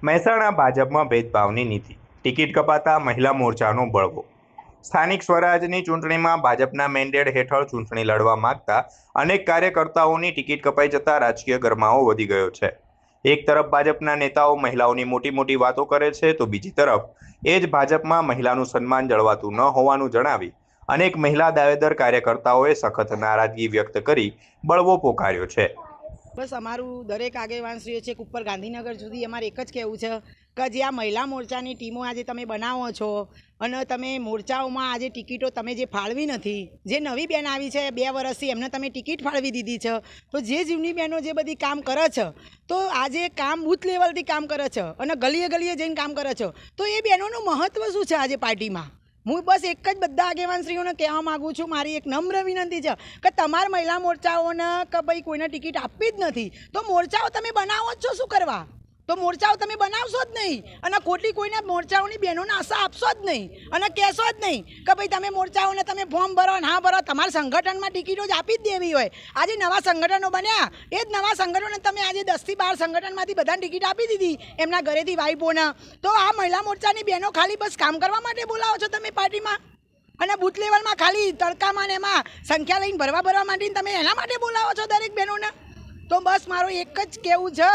મહેસાણા ભાજપમાં ભેદભાવની નીતિ, ટિકિટ કપાતા મહિલા મોરચાનો બળવો. સ્થાનિક સ્વરાજની ચૂંટણીમાં ભાજપના મેન્ડેટ હેઠળ ચૂંટણી લડવા માંગતા અનેક કાર્યકર્તાઓની ટિકિટ કપાઈ જતા રાજકીય ગરમાવો વધી ગયો છે. એક તરફ ભાજપના નેતાઓ મહિલાઓની મોટી મોટી વાતો કરે છે, તો બીજી તરફ એ જ ભાજપમાં મહિલાનું સન્માન જળવાતું ન હોવાનું જણાવી અનેક મહિલા દાવેદાર કાર્યકર્તાઓએ સખત નારાજગી વ્યક્ત કરી બળવો પોકાર્યો છે. બસ અમારું દરેક આગેવાનશ્રીઓ છે ઉપર ગાંધીનગર સુધી અમારે એક જ કહેવું છે કે જે આ મહિલા મોરચાની ટીમો આજે તમે બનાવો છો અને તમે મોરચાઓમાં આજે ટિકિટો તમે જે ફાળવી નથી, જે નવી બેન આવી છે 2 વર્ષથી એમને તમે ટિકિટ ફાળવી દીધી છે, તો જે જૂની બહેનો જે બધી કામ કરે છે તો આજે કામ બૂથ લેવલથી કામ કરે છે અને ગલીએ ગલીએ જઈને કામ કરે છે, તો એ બહેનોનું મહત્ત્વ શું છે આજે પાર્ટીમાં? હું બસ એક જ બધા આગેવાનશ્રીઓને કહેવા માગું છું, મારી એક નમ્ર વિનંતી છે કે તમારા મહિલા મોરચાઓને કે ભાઈ કોઈને ટિકિટ આપવી જ નથી તો મોરચાઓ તમે બનાવો જ છો શું કરવા? તો મોરચાઓ તમે બનાવશો જ નહીં અને ખોટી કોઈના મોરચાઓની બહેનોને આશા આપશો જ નહીં અને કહેશો જ નહીં કે ભાઈ તમે મોરચાઓને તમે ફોર્મ ભરો ને હા ભરો, તમારા સંગઠનમાં ટિકિટો જ આપી જ દેવી હોય. આજે નવા સંગઠનો બન્યા, એ જ નવા સંગઠનોને તમે આજે 10 થી 12 સંગઠનમાંથી બધાને ટિકિટ આપી દીધી એમના ઘરેથી વાઈફોને, તો આ મહિલા મોરચાની બહેનો ખાલી બસ કામ કરવા માટે બોલાવો છો તમે પાર્ટીમાં અને બૂથ લેવલમાં ખાલી તડકામાં ને એમાં સંખ્યા લઈને ભરવા માટે તમે એના માટે બોલાવો છો દરેક બહેનોને? તો બસ મારું એક જ કહેવું છે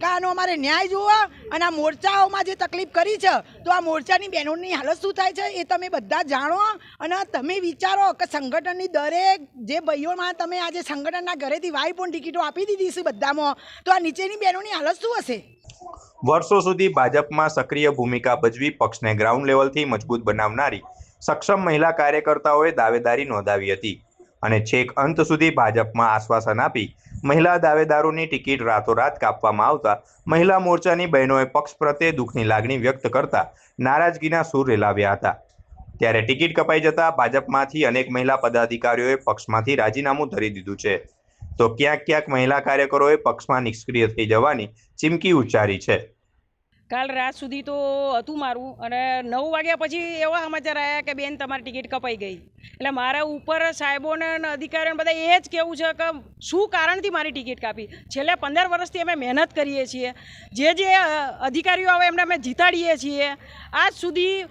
કે આનો અમારે ન્યાય જોવો અને આ મોરચાઓમાં જે તકલીફ કરી છે તો આ મોરચાની બહેનોની હાલત શું થાય છે એ તમે બધા જાણો અને તમે વિચારો કે સંગઠનની દરેક જે ભાઈઓમાં તમે આજે સંગઠનના ઘરેથી વાઈફોન ટિકિટો આપી દીધી છે બધામાં, તો આ નીચેની બહેનોની હાલત શું હશે? વર્ષો સુધી ભાજપમાં સક્રિય ભૂમિકા ભજવી પક્ષને ગ્રાઉન્ડ લેવલથી મજબૂત બનાવનારી સક્ષમ મહિલા કાર્યકર્તાઓએ દાવેદારી નોંધાવી હતી અને છેક અંત સુધી ભાજપમાં આશ્વાસન આપી મહિલા દાવેદારોની ટિકિટ રાતોરાત કાપવામાં આવતા મહિલા મોરચાની બહેનોએ પક્ષ પ્રત્યે દુઃખની લાગણી વ્યક્ત કરતા નારાજગીના સૂર રેલાવ્યા હતા. ત્યારે ટિકિટ કપાઈ જતા ભાજપમાંથી અનેક મહિલા પદાધિકારીઓએ પક્ષમાંથી રાજીનામું ધરી દીધું છે, તો ક્યાંક મહિલા કાર્યકરોએ પક્ષમાં નિષ્ક્રિય થઈ જવાની ચીમકી ઉચ્ચારી છે. કાલ રાત સુધી તો હતું મારું અને 9 વાગ્યા પછી એવા સમાચાર આવ્યા કે બેન તમારી ટિકિટ કપાઈ ગઈ. એટલે મારા ઉપર સાહેબોને અને અધિકારીઓને બધા એ જ કહેવું છે કે શું કારણથી મારી ટિકિટ કાપી? છેલ્લે 15 વર્ષથી અમે મહેનત કરીએ છીએ, જે અધિકારીઓ આવે એમને અમે જીતાડીએ છીએ, આજ સુધી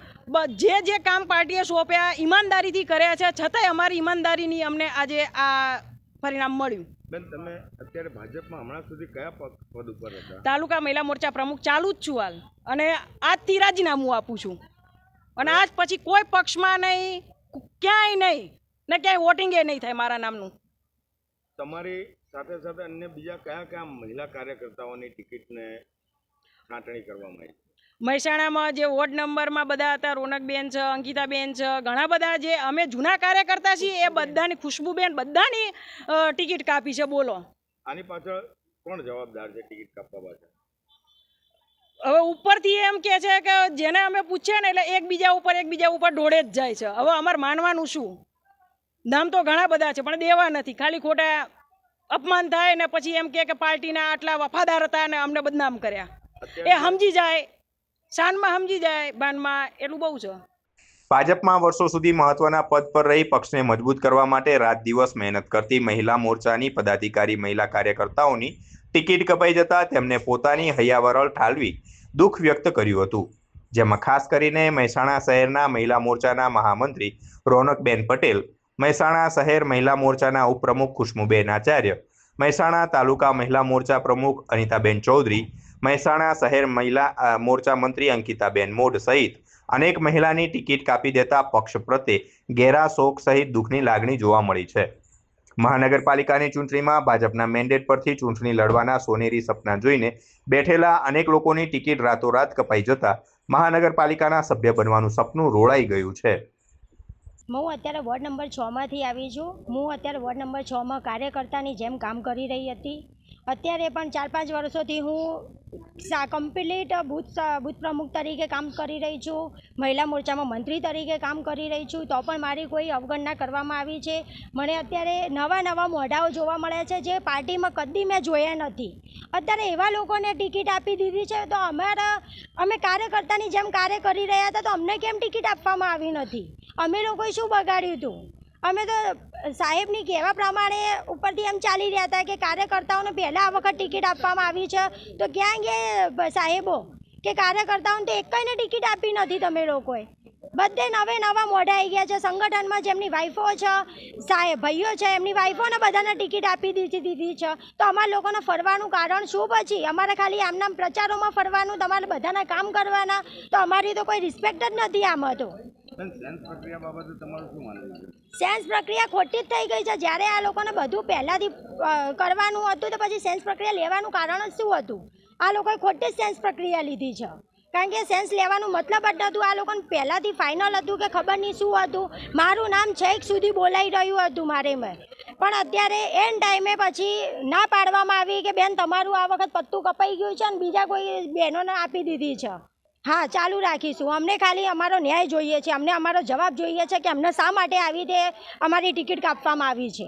જે કામ પાર્ટીએ સોંપ્યા ઈમાનદારીથી કર્યા છે, છતાંય અમારી ઈમાનદારીની અમને આજે આ પરિણામ મળ્યું. બેન, તમે અત્યારે ભાજપમાં હમણાં સુધી કયા પદ ઉપર હતા? તાલુકા મહિલા મોરચા પ્રમુખ ચાલુ જ છું હાલ, અને આજથી રાજીનામું આપું છું અને આજ પછી કોઈ પક્ષમાં નહીં, ક્યાંય નહીં ને ક્યાંય વોટિંગ એ નહીં થાય મારા નામનું. તમારી સાથે સાથે અન્ય બીજા કયા મહિલા કાર્યકર્તાઓની ટિકિટને છાંટણી કરવામાં આવી? મહેસાણામાં જે વોર્ડ નંબરમાં બધા હતા, રોનકબેન છે, અંકિતાબેન છે, ઘણા બધા જે અમે જૂના કાર્યકર્તા છીએ એ બધાની, ખુશ્બુબેન, બધાની ટિકિટ કાપી છે. બોલો આની પાછળ કોણ જવાબદાર છે ટિકિટ કાપવા પાછળ? હવે ઉપરથી એમ કે છે કે જેને અમે પૂછીએ ને એટલે એકબીજા ઉપર ઢોળે જ જાય છે. હવે અમારે માનવાનું શું? નામ તો ઘણા બધા છે પણ દેવા નથી, ખાલી ખોટા અપમાન થાય ને પછી એમ કે પાર્ટીના આટલા વફાદાર હતા ને અમને બદનામ કર્યા. એ સમજી જાય, શાનમાં સમજી જાય, બાનમાં એટલું બહુ છે. ભાજપમાં વર્ષો સુધી મહત્વના પદ પર રહી પક્ષને મજબૂત કરવા માટે રાત દિવસ મહેનત કરતી મહિલા મોરચાની પદાધિકારી મહિલા કાર્યકર્તાઓની ટિકિટ કપાઈ જતા તેમને પોતાની હૈયાવરળ ઠાલવી દુઃખ વ્યક્ત કર્યું હતું, જેમાં ખાસ કરીને મહેસાણા શહેરના મહિલા મોરચાના મહામંત્રી રોનકબેન પટેલ, મહેસાણા શહેર મહિલા મોરચાના ઉપપ્રમુખ ખુશ્બુબેન આચાર્ય, મહેસાણા તાલુકા મહિલા મોરચા પ્રમુખ અનિતાબેન ચૌધરી, મહેસાણા શહેર મહિલા મોરચા મંત્રી અંકિતાબેન મોઢ સહિત અનેક મહિલાની ટિકિટ કાપી દેતા પક્ષ પ્રત્યે ઘેરા શોક સહિત દુઃખની લાગણી જોવા મળી છે. મહાનગરપાલિકાની ચૂંટણીમાં ભાજપના મેન્ડેટ પરથી ચૂંટણી લડવાના સોનેરી સપના જોઈને બેઠેલા અનેક લોકોની ટિકિટ રાતોરાત કપાઈ જતા મહાનગરપાલિકાના સભ્ય બનવાનું સપનું રોળાઈ ગયું છે. હું અત્યારે વોર્ડ નંબર 6માંથી આવી છું. હું અત્યારે વોર્ડ નંબર 6માં કાર્યકર્તાની જેમ કામ કરી રહી હતી. અત્યારે પણ 4-5 વર્ષોથી હું કમ્પ્લીટ બૂથ પ્રમુખ તરીકે કામ કરી રહી છું, મહિલા મોરચામાં મંત્રી તરીકે કામ કરી રહી છું, તો પણ મારી કોઈ અવગણના કરવામાં આવી છે. મને અત્યારે નવા મોઢાઓ જોવા મળે છે જે પાર્ટીમાં કદી મેં જોયા નથી. અત્યારે એવા લોકોને ટિકિટ આપી દીધી છે, તો અમે કાર્યકર્તાની જેમ કાર્ય કરી રહ્યા હતા, તો અમને કેમ ટિકિટ આપવામાં આવી નથી? અમે લોકોએ શું બગાડ્યું હતું? અમે તો સાહેબની કહેવા પ્રમાણે ઉપરથી એમ ચાલી રહ્યા હતા કે કાર્યકર્તાઓને પહેલાં આ વખત ટિકિટ આપવામાં આવી છે, તો ક્યાં ગયા સાહેબો કે કાર્યકર્તાઓને તો એકઈને ટિકિટ આપી નથી તમે લોકોએ. બધે નવા મોઢા આવી ગયા છે. સંગઠનમાં જેમની વાઈફો છે, ભાઈઓ છે, એમની વાઈફોને બધાને ટિકિટ આપી દીધી છે. તો અમારા લોકોને ફરવાનું કારણ શું પછી? અમારે ખાલી આમના પ્રચારોમાં ફરવાનું, તમારે બધાના કામ કરવાના, તો અમારી તો કોઈ રિસ્પેક્ટ જ નથી આમાં તો. સેન્સ પ્રક્રિયા બાબતે તમારું શું માનવું છે? સેન્સ પ્રક્રિયા ખોટી જ થઈ ગઈ છે. જ્યારે આ લોકોને બધું પહેલાંથી કરવાનું હતું તો પછી સેન્સ પ્રક્રિયા લેવાનું કારણ જ શું હતું? આ લોકોએ ખોટી જ સેન્સ પ્રક્રિયા લીધી છે. કારણ કે સેન્સ લેવાનું મતલબ જ નહોતું. આ લોકોને પહેલાંથી ફાઇનલ હતું કે ખબર નહીં શું હતું. મારું નામ છેક સુધી બોલાઈ રહ્યું હતું પણ અત્યારે એન ટાઈમે પછી ના પાડવામાં આવી કે બેન તમારું આ વખત પત્તું કપાઈ ગયું છે અને બીજા કોઈ બહેનોને આપી દીધી છે. હા, ચાલુ રાખીશું. અમને ખાલી અમારો ન્યાય જોઈએ છે. અમને અમારો જવાબ જોઈએ છે કે અમને શા માટે આવી રીતે અમારી ટિકિટ કાપવામાં આવી છે.